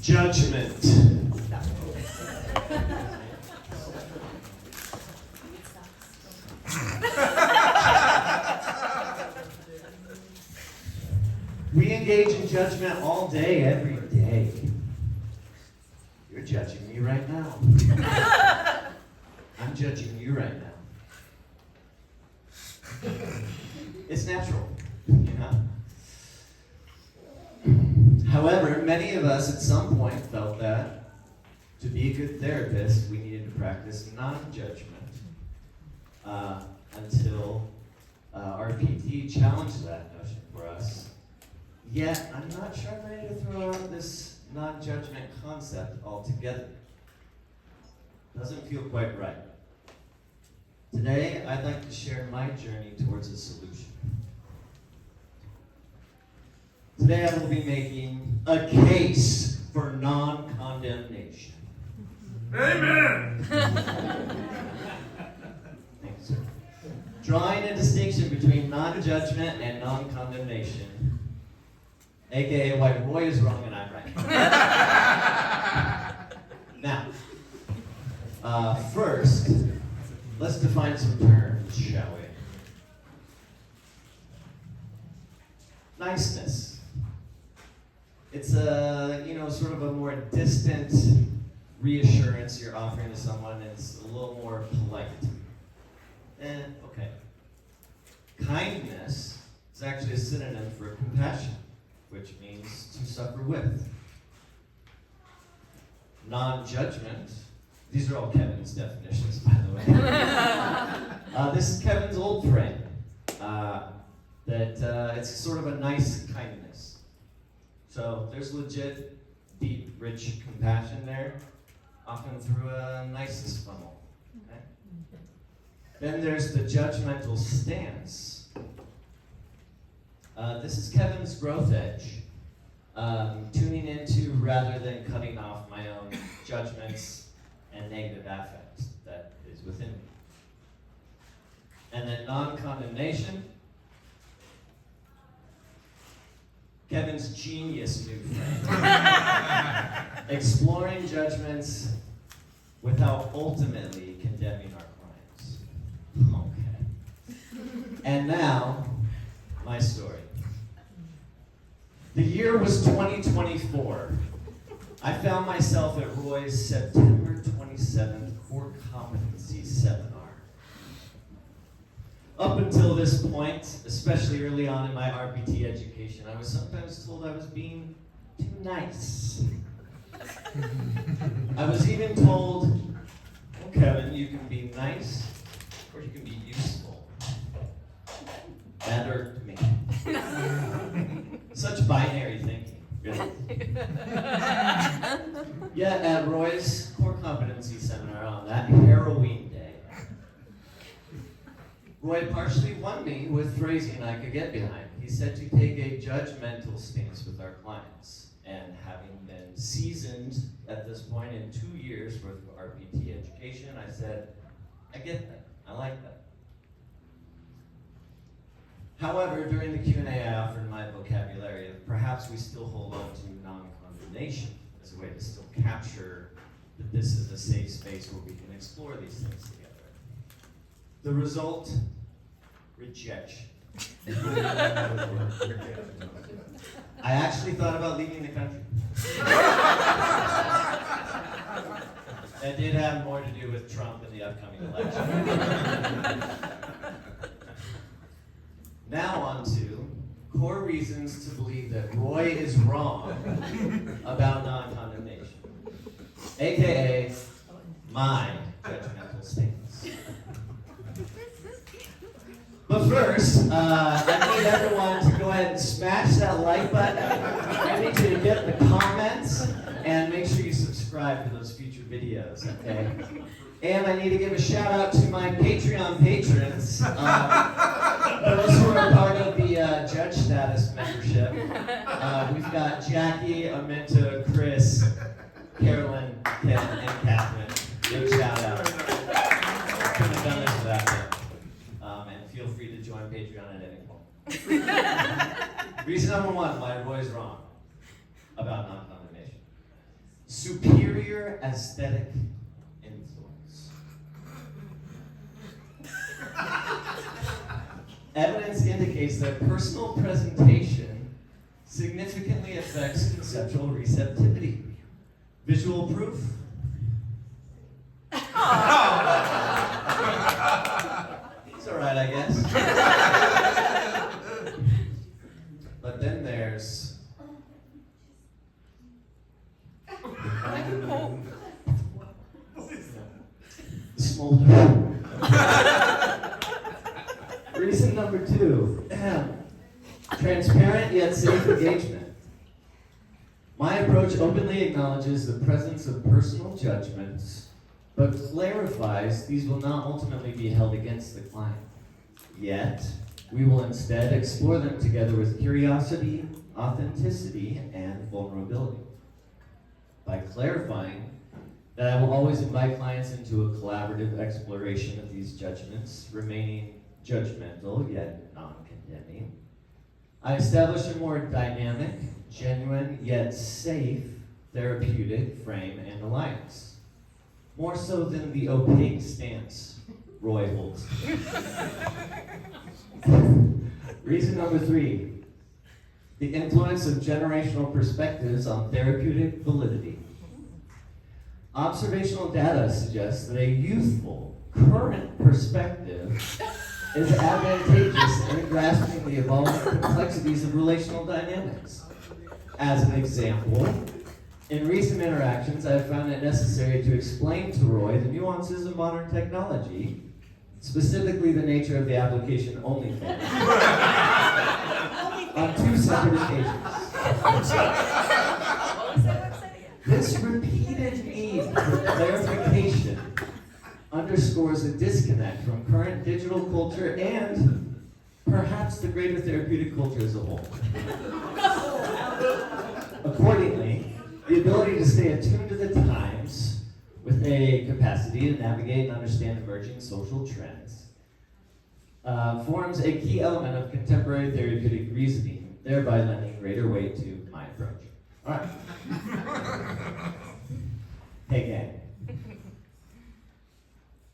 Judgment. We engage in judgment all day, every day. You're judging me right now. I'm judging you right now. It's natural, you know? However, many of us at some point felt that to be a good therapist, we needed to practice non-judgment until RPT challenged that notion for us. Yet, I'm not sure I'm ready to throw out this non-judgment concept altogether. Doesn't feel quite right. Today, I'd like to share my journey towards a solution. Today, I will be making a case for non-condemnation. Amen! Thanks, sir. Drawing a distinction between non-judgment and non-condemnation, aka why Roy is wrong and I'm right. Now, first, let's define some terms, shall we? Niceness. It's a, sort of a more distant reassurance you're offering to someone, and it's a little more polite. Okay. Kindness is actually a synonym for compassion, which means to suffer with. Non-judgment, these are all Kevin's definitions, by the way. This is Kevin's old frame, that it's sort of a nice kindness. So there's legit, deep, rich compassion there, often through a nicest funnel. Okay? Then there's the judgmental stance. This is Kevin's growth edge, tuning into rather than cutting off my own judgments and negative affect that is within me. And then non-condemnation, Kevin's genius new frame. Exploring judgments without ultimately condemning our clients. Okay. And now, my story. The year was 2024. I found myself at Roy's September 27th Core Competency Seminar. Up until this point, especially early on in my RPT education, I was sometimes told I was being too nice. I was even told, "Oh, Kevin, you can be nice or you can be useful." That irked me. Such binary thinking, really. Yet at Roy's Core Competency Seminar on that Halloween day, Roy partially won me with phrasing I could get behind. He said to take a judgmental stance with our clients. And having been seasoned at this point in 2 years worth of RPT education, I said, I get that. I like that. However, during the Q&A, I offered my vocabulary of perhaps we still hold on to non-condemnation as a way to still capture that this is a safe space where we can explore these things together. The result, rejection. I actually thought about leaving the country. That did have more to do with Trump and the upcoming election. Now on to core reasons to believe that Roy is wrong about non-condemnation, aka my judgmental stance. But first, I need everyone to go ahead and smash that like button. I need you to get the comments and make sure you subscribe to those future videos, okay? And I need to give a shout out to my Patreon patrons, those who are part of the judge status membership. We've got Jackie, Aminta, Chris, Carolyn, Ken, and Catherine. Big shout out. Couldn't have done this without them. And feel free to join Patreon at any point. Reason number one, why Roy's wrong about non-condemnation. Superior aesthetic influence. Evidence indicates that personal presentation significantly affects conceptual receptivity. Visual proof? He's all right, I guess. But then there's smolder. Reason number two, transparent yet safe engagement. My approach openly acknowledges the presence of personal judgments, but clarifies these will not ultimately be held against the client. Yet, we will instead explore them together with curiosity, authenticity, and vulnerability. By clarifying that I will always invite clients into a collaborative exploration of these judgments, remaining judgmental yet non-condemning, I establish a more dynamic, genuine, yet safe therapeutic frame and alliance. More so than the opaque stance Roy holds. Reason number three, the influence of generational perspectives on therapeutic validity. Observational data suggests that a youthful, current perspective is advantageous in grasping the evolving complexities of relational dynamics. As an example, in recent interactions, I have found it necessary to explain to Roy the nuances of modern technology, specifically the nature of the application OnlyFans, on two separate occasions. This repeated need for clarification underscores a disconnect from current digital culture and perhaps the greater therapeutic culture as a whole. Accordingly, the ability to stay attuned to the times with a capacity to navigate and understand emerging social trends forms a key element of contemporary therapeutic reasoning, thereby lending greater weight to my approach. All right. Hey, gang.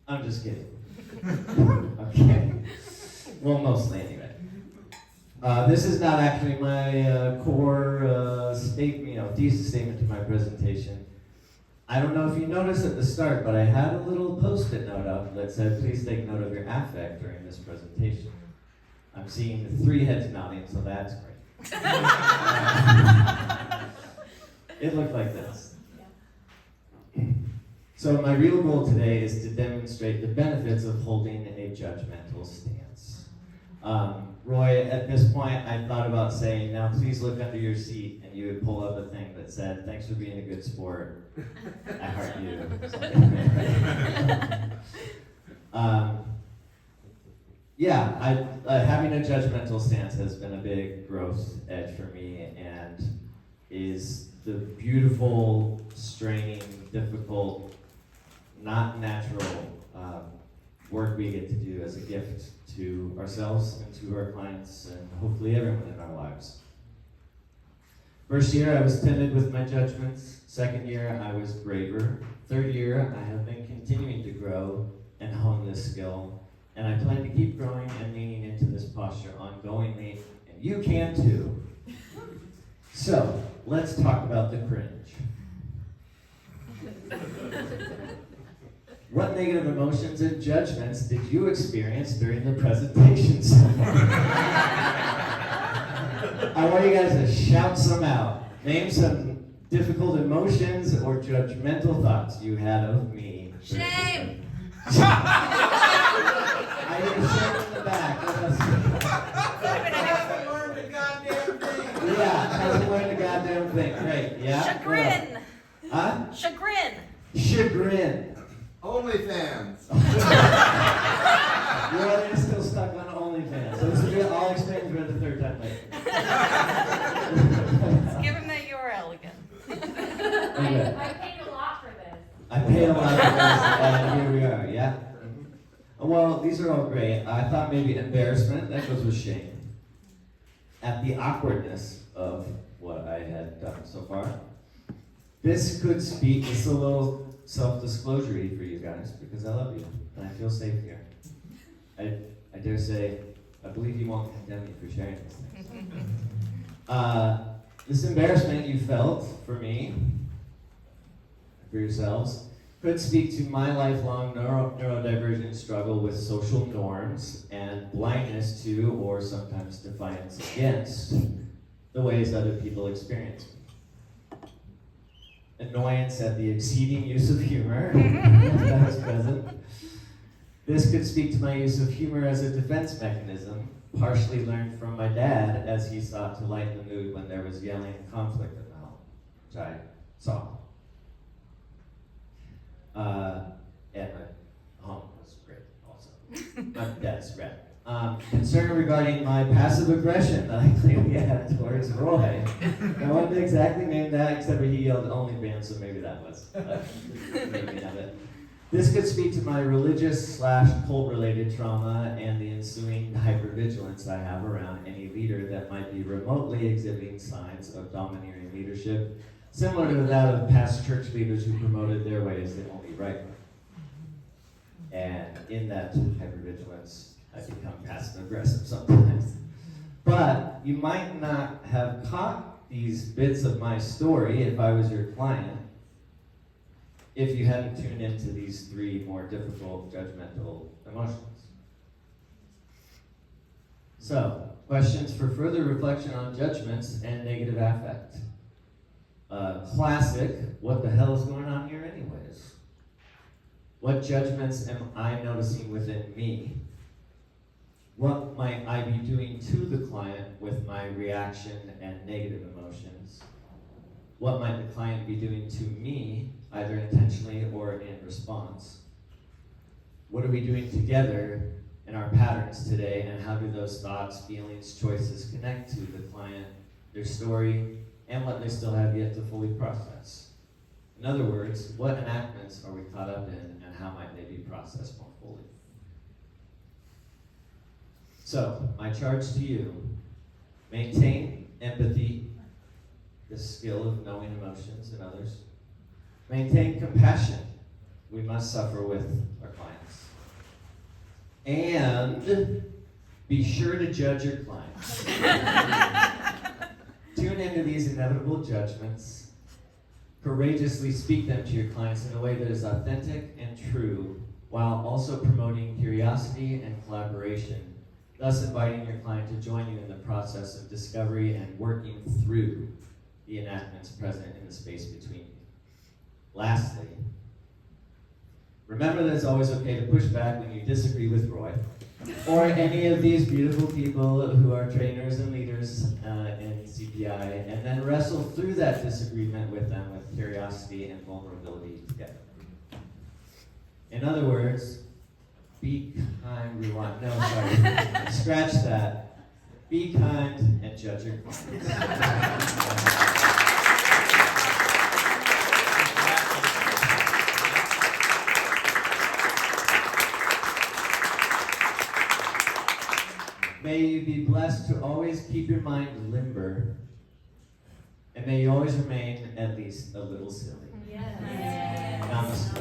I'm just kidding. Okay. Well, mostly anyway. This is not actually my core thesis statement to my presentation. I don't know if you noticed at the start, but I had a little post-it note up that said, please take note of your affect during this presentation. I'm seeing 3 heads nodding, so that's great. It looked like this. So my real goal today is to demonstrate the benefits of holding a judgmental stance. Roy, at this point, I thought about saying, now please look under your seat, and you would pull up a thing that said, thanks for being a good sport. I heart you. Having a judgmental stance has been a big growth edge for me, and is the beautiful, straining, difficult, not natural work we get to do as a gift to ourselves and to our clients and hopefully everyone in our lives. First year, I was timid with my judgments. Second year, I was braver. Third year, I have been continuing to grow and hone this skill. And I plan to keep growing and leaning into this posture ongoingly, and you can too. So, let's talk about the cringe. What negative emotions and judgments did you experience during the presentation so far? I want you guys to shout some out. Name some difficult emotions or judgmental thoughts you had of me. Shame! I hear shame in the back. Hasn't learned a goddamn thing. Yeah, hasn't learned a goddamn thing. Great, yeah? Chagrin! Huh? Chagrin! Chagrin. OnlyFans. You're still stuck on OnlyFans. So this will be, I'll explain to it the third time later. Let's give him that URL again. Okay. I paid a lot for this. I paid a lot for this, and here we are, yeah? Well, these are all great. I thought maybe embarrassment, that goes with shame. at the awkwardness of what I had done so far. This could speak, it's a little self-disclosure-y for you guys, because I love you, and I feel safe here. I dare say, I believe you won't condemn me for sharing these things. This embarrassment you felt for me, for yourselves, could speak to my lifelong neurodivergent struggle with social norms and blindness to, or sometimes defiance against, the ways other people experience me. Annoyance at the exceeding use of humor, if that was present. This could speak to my use of humor as a defense mechanism, partially learned from my dad as he sought to lighten the mood when there was yelling and conflict at the home, which I saw. And my home was great also. My dad's great. Concern regarding my passive aggression that I clearly had towards Roy. I wasn't exactly named that, except for he yelled OnlyFans, so maybe that was maybe of it. This could speak to my religious/cult-related trauma and the ensuing hypervigilance I have around any leader that might be remotely exhibiting signs of domineering leadership, similar to that of past church leaders who promoted their way as the only right way. And in that hypervigilance, I become passive-aggressive sometimes. But you might not have caught these bits of my story if I was your client, if you hadn't tuned into these three more difficult judgmental emotions. So, questions for further reflection on judgments and negative affect. Classic, what the hell is going on here anyways? What judgments am I noticing within me? What might I be doing to the client with my reaction and negative emotions? What might the client be doing to me, either intentionally or in response? What are we doing together in our patterns today, and how do those thoughts, feelings, choices connect to the client, their story, and what they still have yet to fully process? In other words, what enactments are we caught up in, and how might they be processed more fully? So, my charge to you, maintain empathy, the skill of knowing emotions in others. Maintain compassion. We must suffer with our clients. And be sure to judge your clients. Tune into these inevitable judgments. Courageously speak them to your clients in a way that is authentic and true, while also promoting curiosity and collaboration, thus inviting your client to join you in the process of discovery and working through the enactments present in the space between you. Lastly, remember that it's always okay to push back when you disagree with Roy, or any of these beautiful people who are trainers and leaders in CPI, and then wrestle through that disagreement with them with curiosity and vulnerability together. In other words, be kind, rewind. No, sorry. Scratch that. Be kind and judge your clients. May you be blessed to always keep your mind limber, and may you always remain at least a little silly. Yes. Namaste.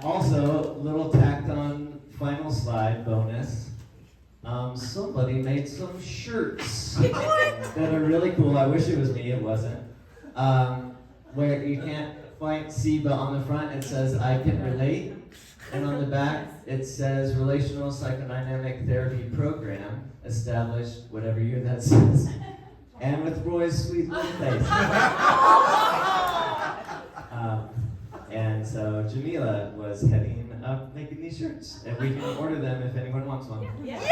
Also, little tacked on final slide bonus. Somebody made some shirts that are really cool. I wish it was me, it wasn't. Where you can't quite see, but on the front it says, I can relate. And on the back it says, Relational Psychodynamic Therapy Program, established, whatever year that says. And with Roy's sweet little face. And so Jamila was heading up making these shirts, and we can order them if anyone wants one. Yes!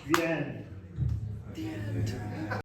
Yay. The end.